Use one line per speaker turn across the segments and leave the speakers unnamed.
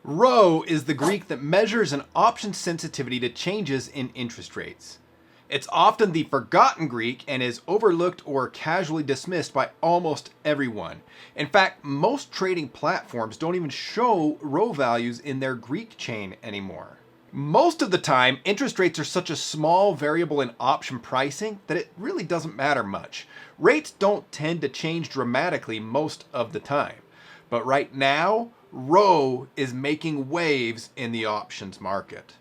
Rho is the Greek that measures an option's sensitivity to changes in interest rates. It's often the forgotten Greek and is overlooked or casually dismissed by almost everyone. In fact, most trading platforms don't even show Rho values in their Greek chain anymore. Most of the time, interest rates are such a small variable in option pricing that it really doesn't matter much. Rates don't tend to change dramatically most of the time. But right now, Rho is making waves in the options market.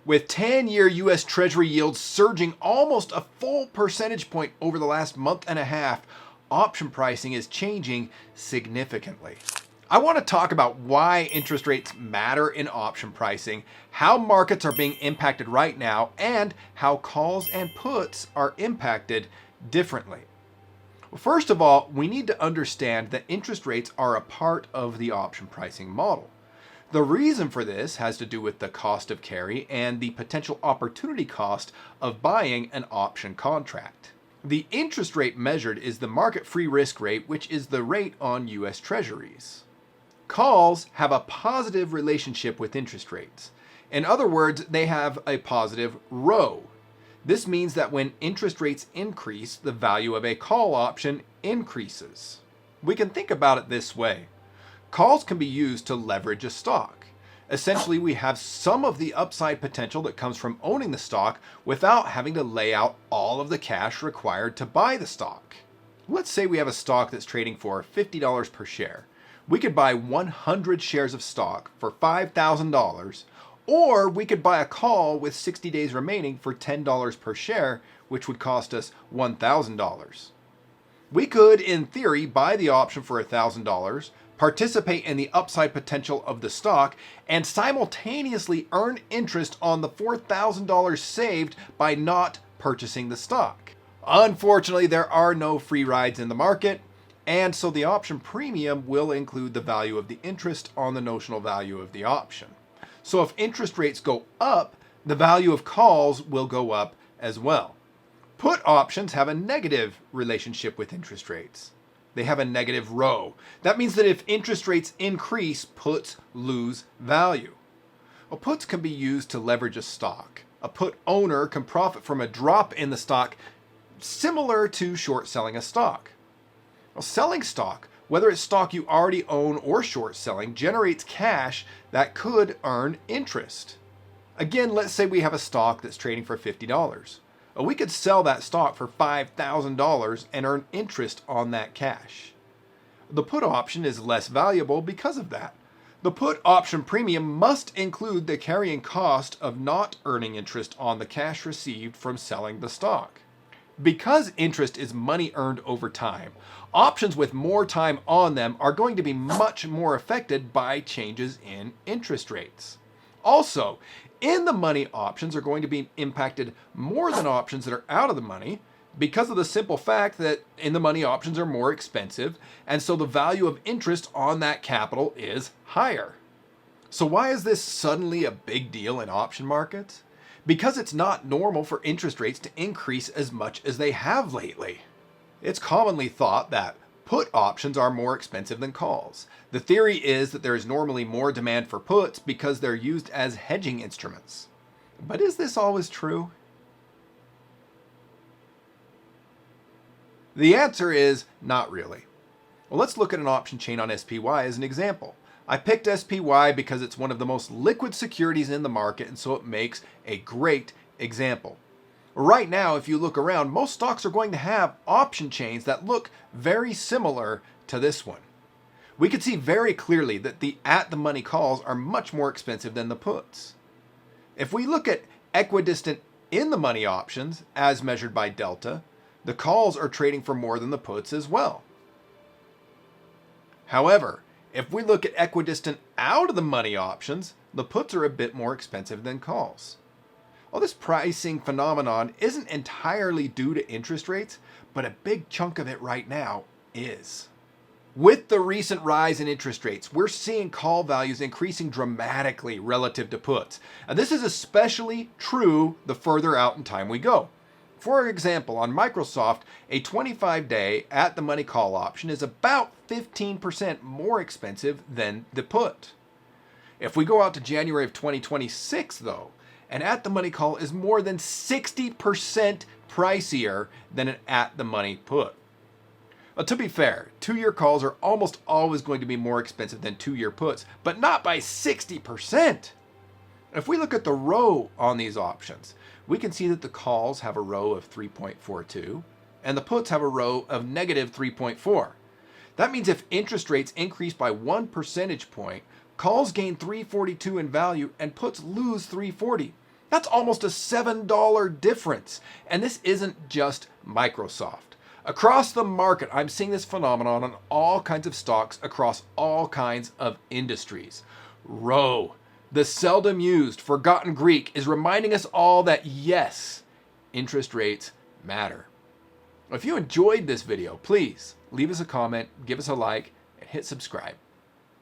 With 10-year US Treasury yields surging almost a full percentage point over the last month and a half, option pricing is changing significantly. I want to talk about why interest rates matter in option pricing, how markets are being impacted right now, and how calls and puts are impacted differently. First of all, we need to understand that interest rates are a part of the option pricing model. The reason for this has to do with the cost of carry and the potential opportunity cost of buying an option contract. The interest rate measured is the market free risk rate, which is the rate on US Treasuries. Calls have a positive relationship with interest rates. In other words, they have a positive Rho. This means that when interest rates increase, the value of a call option increases. We can think about it this way. Calls can be used to leverage a stock. Essentially, we have some of the upside potential that comes from owning the stock without having to lay out all of the cash required to buy the stock. Let's say we have a stock that's trading for $50 per share. We could buy 100 shares of stock for $5,000, or we could buy a call with 60 days remaining for $10 per share, which would cost us $1,000. We could, in theory, buy the option for $1,000, participate in the upside potential of the stock, and simultaneously earn interest on the $4,000 saved by not purchasing the stock. Unfortunately, there are no free rides in the market, and so the option premium will include the value of the interest on the notional value of the option. So if interest rates go up, the value of calls will go up as well. Put options have a negative relationship with interest rates. They have a negative Rho. That means that if interest rates increase, puts lose value. Well, puts can be used to leverage a stock. A put owner can profit from a drop in the stock similar to short selling a stock. Well, selling stock, whether it's stock you already own or short selling, generates cash that could earn interest. Again, let's say we have a stock that's trading for $50. Well, we could sell that stock for $5,000 and earn interest on that cash. The put option is less valuable because of that. The put option premium must include the carrying cost of not earning interest on the cash received from selling the stock. Because interest is money earned over time, options with more time on them are going to be much more affected by changes in interest rates. Also, in the money options are going to be impacted more than options that are out of the money because of the simple fact that in the money options are more expensive, and so the value of interest on that capital is higher. So why is this suddenly a big deal in option markets? Because it's not normal for interest rates to increase as much as they have lately. It's commonly thought that put options are more expensive than calls. The theory is that there is normally more demand for puts because they're used as hedging instruments. But is this always true? The answer is not really. Well, let's look at an option chain on SPY as an example. I picked SPY because it's one of the most liquid securities in the market, and so it makes a great example. Right now, if you look around, most stocks are going to have option chains that look very similar to this one. We could see very clearly that the at-the-money calls are much more expensive than the puts. If we look at equidistant in-the-money options, as measured by delta, the calls are trading for more than the puts as well. However, if we look at equidistant out of the money options, the puts are a bit more expensive than calls. Well, this pricing phenomenon isn't entirely due to interest rates, but a big chunk of it right now is. With the recent rise in interest rates, we're seeing call values increasing dramatically relative to puts. And this is especially true the further out in time we go. For example, on Microsoft, a 25-day at-the-money call option is about 15% more expensive than the put. If we go out to January of 2026, though, an at-the-money call is more than 60% pricier than an at-the-money put. Well, to be fair, 2-year calls are almost always going to be more expensive than 2-year puts, but not by 60%. If we look at the row on these options, we can see that the calls have a row of 3.42 and the puts have a row of negative 3.4. That means if interest rates increase by 1 percentage point, calls gain 342 in value and puts lose 340. That's almost a $7 difference. And this isn't just Microsoft. Across the market, I'm seeing this phenomenon on all kinds of stocks across all kinds of industries. Row, the seldom used, forgotten Greek, is reminding us all that yes, interest rates matter. If you enjoyed this video, please leave us a comment, give us a like, and hit subscribe.